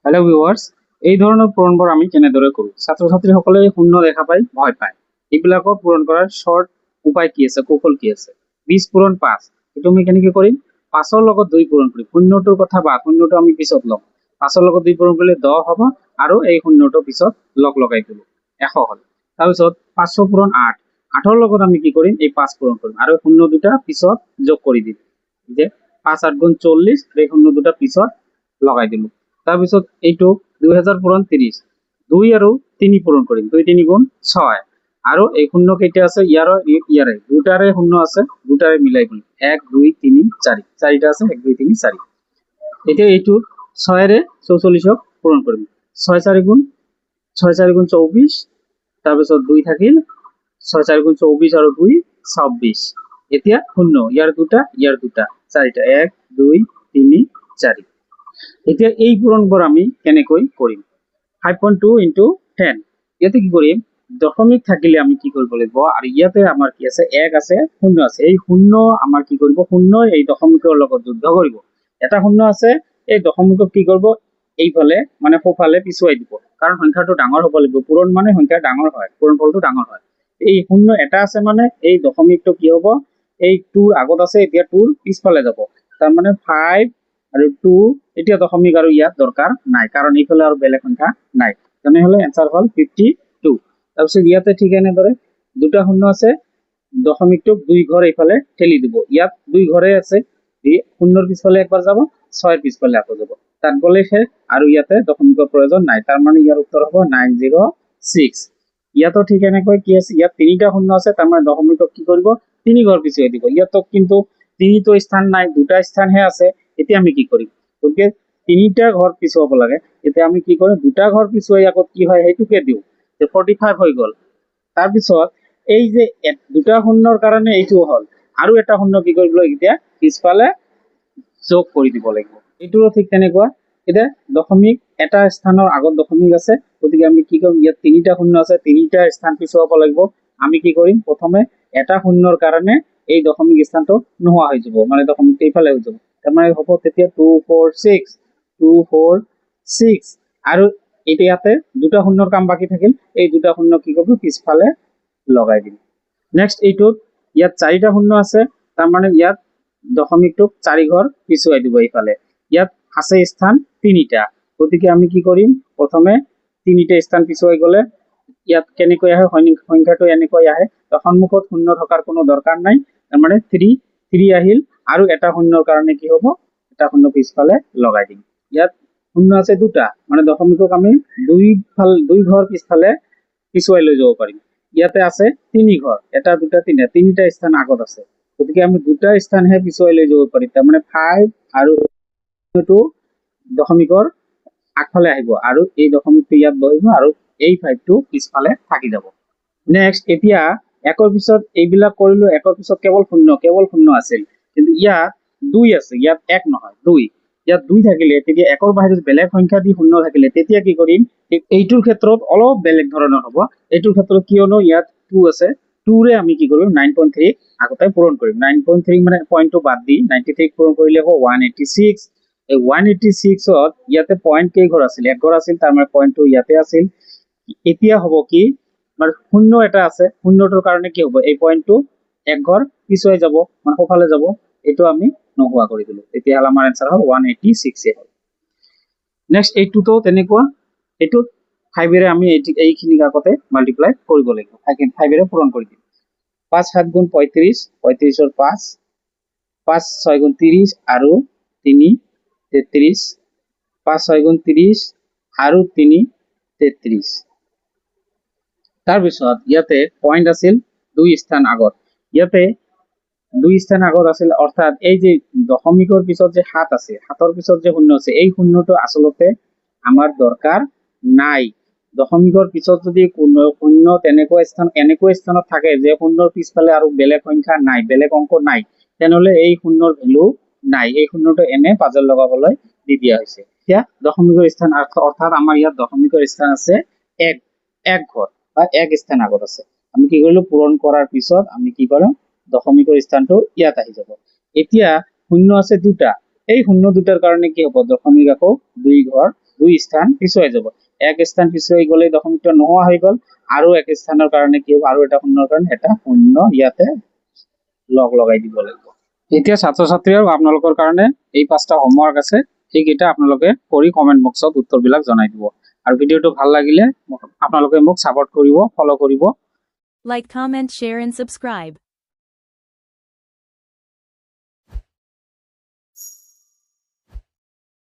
Hello viewers, এই ধৰনেৰ পূৰণবোৰ আমি কেনেদৰে কৰোঁ? ছাত্ৰ-ছাত্ৰীসকলে শূন্য দেখা পাই ভয় পায়। এইবিলাকক পূৰণ কৰাৰ শৰ্ট উপায় কি আছে, কৌশল কি আছে? 20 পূৰণ 5, এইটো আমি কেনেকৈ কৰিম? 5ৰ লগত 2 পূৰণ কৰিম। শূন্যটোৰ কথা বা শূন্যটো আমি পিছত ল'ম। 5ৰ লগত 2 পূৰণ কৰিলে 10 হ'ব আৰু এই শূন্যটো পিছত লগাই দিলোঁ, 100 হ'ল। তাৰপিছত 500 পূৰণ 8, 8ৰ লগত আমি কি কৰিম? এই 5 পূৰণ কৰিম আৰু শূন্য দুটা পিছত যোগ কৰি দিম। যে 5 8 গুণ 40, এই শূন্য দুটা পিছত লগাই দিলোঁ। তাৰপিছত এইটো 2000 পূৰণ 30, 2 আৰু 3 পূৰণ কৰিম, 2 3 গুণ 6 আৰু এই শূন্য কেইটা আছে ইয়াৰে দুটাৰে শূন্য আছে, দুটাৰে মিলাই কৰিম 1 2 3 4, চাৰিটা আছে 1 2 3 4। এতিয়া এইটো 6ৰে 44ক পূৰণ কৰিম, 6 4 গুণ 24, তাৰপিছত 2 থাকিল, 6 4 গুণ 24 আৰু 2 26। এতিয়া শূন্য, ইয়াৰ দুটা চাৰিটা 1 2 3 4। এতিয়া এই পূৰণবোৰ আমি কেনেকৈ কৰিম? 5.2 into 10, ইয়াতে কি কৰিম? দশমিক থাকিলে আমি কি কৰিব লাগিব? আৰু ইয়াতে আমাৰ কি আছে? 1 আছে, শূন্য আছে। এই শূন্য আমাৰ কি কৰিব? শূন্য এই দশমিকৰ লগত যুদ্ধ কৰিব। এটা শূন্য আছে, এই দশমিকক কি কৰিব? এইফালে মানে সোঁফালে পিছুৱাই দিব, কাৰণ সংখ্যাটো ডাঙৰ হ'ব লাগিব। পূৰণ মানে সংখ্যা ডাঙৰ হয়, পূৰণফলটো ডাঙৰ হয়। এই শূন্য এটা আছে মানে এই দশমিকটো কি হ'ব? এই 2 আগত আছে, এতিয়া 2 পিছফালে যাব। তাৰমানে 5 আৰু 2, এতিয়া দশমিক আৰু ইয়াত দৰকাৰ নাই, কাৰণ এইফালে আৰু বেলেগ সংখ্যা নাই। তেনেহ'লে এনসাৰ হ'ল 52। তাৰপিছত ইয়াতে ঠিক এনেদৰে দুটা শূন্য আছে, দশমিকটোক 2 ঘৰ এইফালে ঠেলি দিব। ইয়াত 2 ঘৰে আছে, শূন্যৰ পিছফালে একবাৰ যাব, 6ৰ পিছফালে আকৌ যাব, তাত গ'লে শেষ আৰু ইয়াতে দশমিকৰ প্ৰয়োজন নাই। তাৰমানে ইয়াৰ উত্তৰ হ'ব 906। ইয়াতো ঠিক এনেকৈ কি আছে? ইয়াত 3টা শূন্য আছে, তাৰমানে দশমিকক কি কৰিব? 3 ঘৰ পিছুৱাই দিব। ইয়াতো কিন্তু 3টো স্থান নাই, 2টা স্থানহে আছে। এতিয়া আমি কি কৰিম? গতিকে 3টা ঘৰ পিছুৱাব লাগে। এতিয়া আমি কি কৰিম? 2টা ঘৰ পিছুৱাই আকৌ কি হয় সেইটোকে দিওঁ, যে 45 হৈ গ'ল। তাৰপিছত এই যে 2টা শূন্যৰ কাৰণে এইটো হ'ল, আৰু এটা শূন্য কি কৰিব লাগিব? এতিয়া পিছফালে যোগ কৰি দিব লাগিব। এইটোও ঠিক তেনেকুৱা। এতিয়া দশমিক এটা স্থানৰ আগত দশমিক আছে, গতিকে আমি কি কৰিম? ইয়াত 3টা শূন্য আছে, 3টা স্থান পিছুৱাব লাগিব। আমি কি কৰিম? প্ৰথমে এটা শূন্যৰ কাৰণে এই দশমিক স্থানটো নোহোৱা হৈ যাব, মানে দশমিকটো এইফালে হৈ যাব। তাৰমানে হ'ব তেতিয়া 2 4 6, 2 4 6, আৰু এতিয়া ইয়াতে 2টা শূন্যৰ কাম বাকী থাকিল, এই 2টা শূন্য কি কৰিব? পিছফালে লগাই দিম। নেক্সট এইটোত ইয়াত 4টা শূন্য আছে, তাৰমানে ইয়াত দশমিকটোক 4 ঘৰ পিছুৱাই দিব এইফালে। ইয়াত আছে স্থান 3টা, গতিকে আমি কি কৰিম? প্ৰথমে 3টা স্থান পিছুৱাই গ'লে ইয়াত কেনেকৈ আহে? সংখ্যাটো এনেকৈ আহে, সন্মুখত শূন্য থকাৰ কোনো দৰকাৰ নাই, তাৰমানে 3 আহিল, আৰু এটা শূন্যৰ কাৰণে কি হ'ব? এটা শূন্য পিছফালে লগাই দিম। ইয়াত শূন্য আছে 2টা, মানে দশমিকক আমি 2 ঘৰ পিছফালে পিছুৱাই লৈ যাব পাৰিম। ইয়াতে আছে 3 ঘৰ, এটা 2টা 3টা, 3টা স্থান আগত আছে, গতিকে আমি 2টা স্থানহে পিছুৱাই লৈ যাব পাৰিম। তাৰমানে 5 আৰু 2 দশমিকৰ আগফালে আহিব, আৰু এই দশমিকটো ইয়াত বহিব, আৰু এই 5টো পিছফালে থাকি যাব। নেক্সট এতিয়া 1ৰ পিছত এইবিলাক কৰিলো, 1ৰ পিছত কেৱল শূন্য আছিল, কিন্তু ইয়াত 2 আছে, ইয়াত 1 নহয় 2। ইয়াত 2 থাকিলে, তেতিয়া 1ৰ বাহিৰত বেলেগ সংখ্যা দি শূন্য থাকিলে তেতিয়া কি কৰিম? এইটোৰ ক্ষেত্ৰত অলপ বেলেগ ধৰণৰ হ'ব। এইটোৰ ক্ষেত্ৰত কিয়নো ইয়াত 2 আছে, 2ৰে আমি কি কৰিম? 9.3 আগতে পূৰণ কৰিম। 9.3 মানে পইণ্টটো বাদ দি 93 পূৰণ কৰিলে হ'ব 186। এই 186ত ইয়াতে পইণ্ট কেই ঘৰ আছিল? 1 ঘৰ আছিল, তাৰমানে পইণ্টটো ইয়াতে আছিল। এতিয়া হ'ব কি? মানে শূন্য এটা আছে, শূন্যটোৰ কাৰণে কি হ'ব? এই পইণ্টটো 1 ঘৰ পিছুৱাই যাব, মানে সোঁফালে যাব। এইটো আমি নোহোৱা কৰি দিলো, তেতিয়াহ'লে আমাৰ এনসাৰ হ'ল 186 হ'ল। নেক্সট এইটোতো তেনেকুৱা, এইটোত 5ৰে আমি এইখিনিক আগতে মাল্টিপ্লাই কৰিব লাগিব, 5ৰে পূৰণ কৰি দিম। 5 7 গুণ 35, 35ৰ 5, 5 6 গুণ 30 আৰু 3 33, 5 6 গুণ 30 আৰু 3 33। তাৰপিছত ইয়াতে পইণ্ট আছিল 2 স্থান আগত, ইয়াতে 2 স্থান আগত আছিল, অৰ্থাৎ এই যে দশমিকৰ পিছত যে 7 আছে, 7ৰ পিছত যে শূন্য আছে, এই শূন্যটো আচলতে আমাৰ দৰকাৰ নাই। দশমিকৰ পিছত যদি শূন্য এনেকুৱা স্থানত থাকে যে শূন্যৰ পিছফালে আৰু বেলেগ সংখ্যা নাই, বেলেগ অংক নাই, তেনেহ'লে এই শূন্যৰ ভেলু নাই, এই শূন্যটো এনে পাজল লগাবলৈ দি দিয়া হৈছে। এতিয়া দশমিকৰ স্থান, অৰ্থাৎ আমাৰ ইয়াত দশমিকৰ স্থান আছে 1 ঘৰ বা 1 স্থান আগত আছে। আমি কি কৰিলো? পূৰণ কৰাৰ পিছত আমি কি কৰিম? দশমিকৰ স্থানটো ইয়াত আহি যাব। এতিয়া শূন্য আছে দুটা, এই শূন্য দুটাৰ কাৰণে কি হ'ব, দশমিক আকৌ দুই স্থান পিছুৱাই যাব। এক স্থান পিছুৱাই গ'লে দশমিকটো নোহোৱা হৈ গ'ল, আৰু এক স্থানৰ কাৰণে কি হ'ব, আৰু এটা শূন্যৰ কাৰণে এটা শূন্য ইয়াতে লগাই দিব লাগিব। এতিয়া ছাত্ৰ ছাত্ৰী আৰু আপোনালোকৰ কাৰণে এই 5টা হোমৱৰ্ক আছে, এইকেইটা আপোনালোকে কৰি কমেণ্ট বক্সত উত্তৰবিলাক জনাই দিব। আৰু ভিডিঅ'টো ভাল লাগিলে আপোনালোকে মোক ছাপোৰ্ট কৰিব, ফলো কৰিব। Like, comment, share and subscribe.